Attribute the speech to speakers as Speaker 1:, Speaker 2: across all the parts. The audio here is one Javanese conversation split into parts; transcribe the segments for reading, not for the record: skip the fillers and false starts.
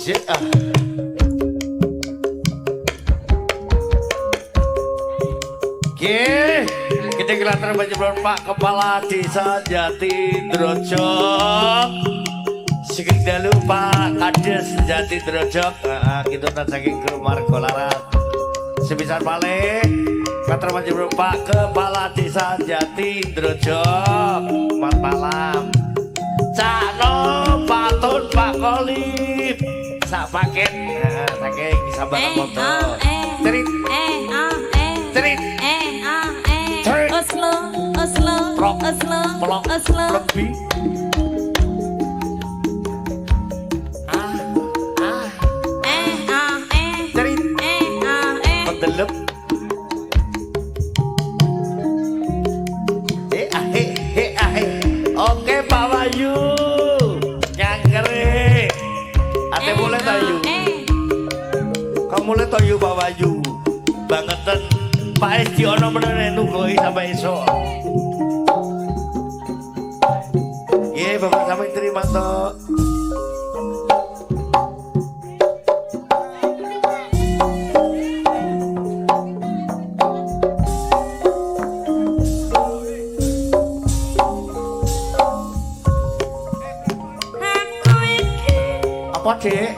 Speaker 1: Kita kelihatan menjeblon Pak Kepala Desa Jati Drojok. Sikit dalu Pak Kades Jati Drojok. Kita tak saking ke Margo Larat. Sebisa balik. Kelihatan menjeblon Pak Kepala Desa Jati Drojok. Selamat malam. Cakno Patun Pak Kolip. Sak paket. Saking sabar foto. Cerit. Cerit. Oslo, lebih. Cerit. Pedelep. Oke Pak Wahyu. Nyangkere. Ate boleh tayu. Kamu boleh tayu Pak Wahyu. Bangetan. Pak Esti ono bener nunggoi sampai esok. Ye, Bapak sampai terima toh. Apa Dek?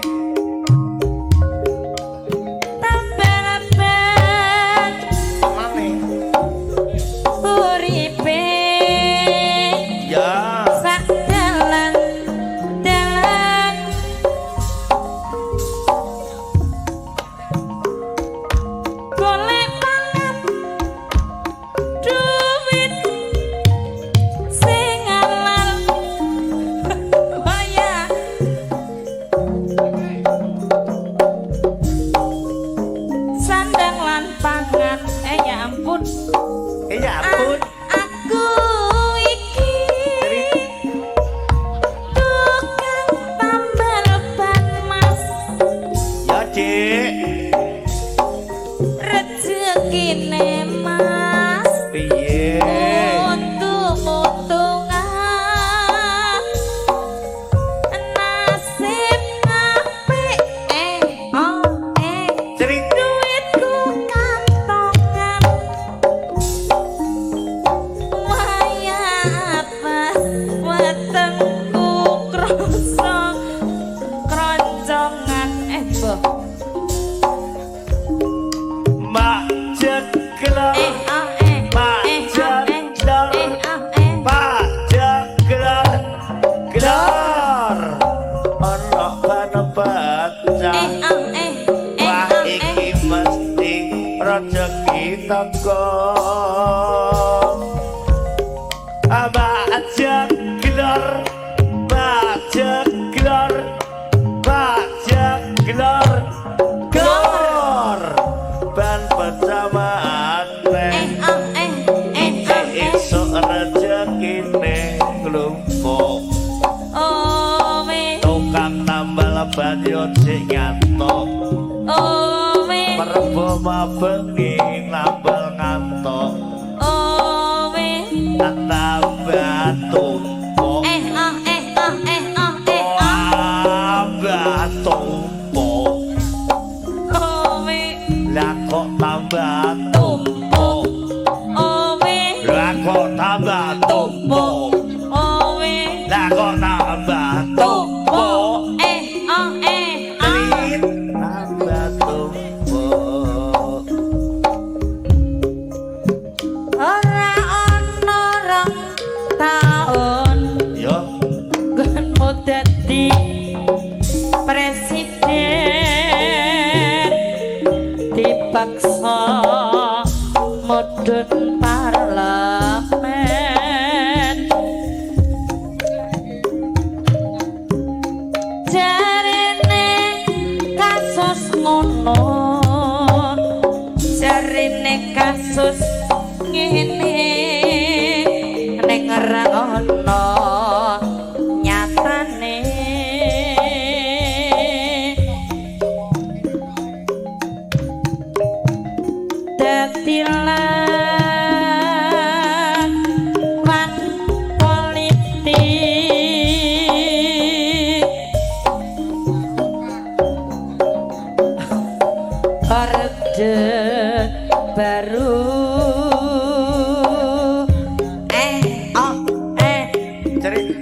Speaker 1: Cari.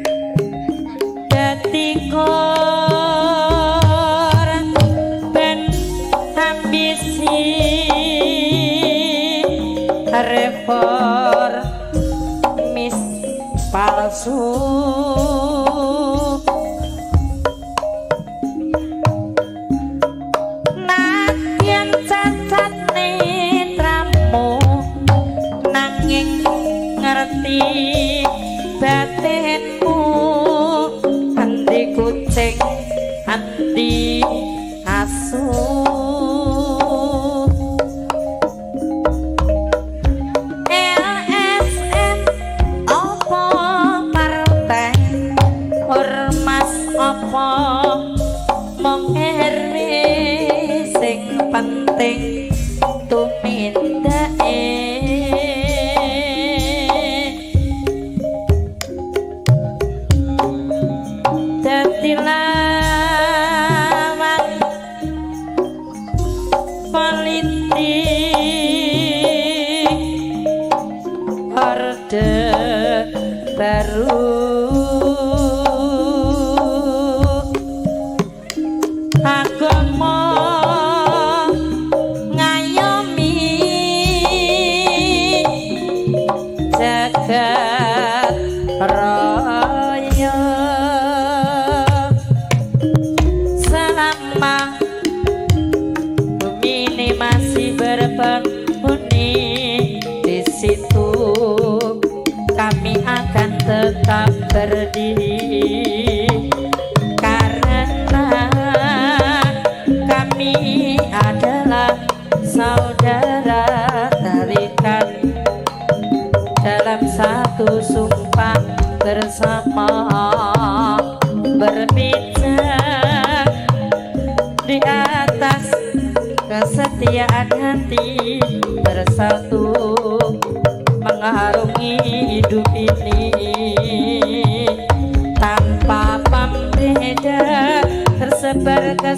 Speaker 2: Ketikor ben ambisi reformis palsu nanging cacat netramu nanging ngerti batinmu andi kucing andi asu LSM opo partai ormas opo mong RW sing penting tumindake dadi lawan politik orde baru agama ngayomi jagat raya selama bumi ini masih berpenghuni di situ kami akan tetap berdiri karena kami adalah saudara tarikat dalam satu sumpah bersama berpijak di atas kesetiaan hati bersatu mengarungi hidup ini tanpa pembeda tersebar ke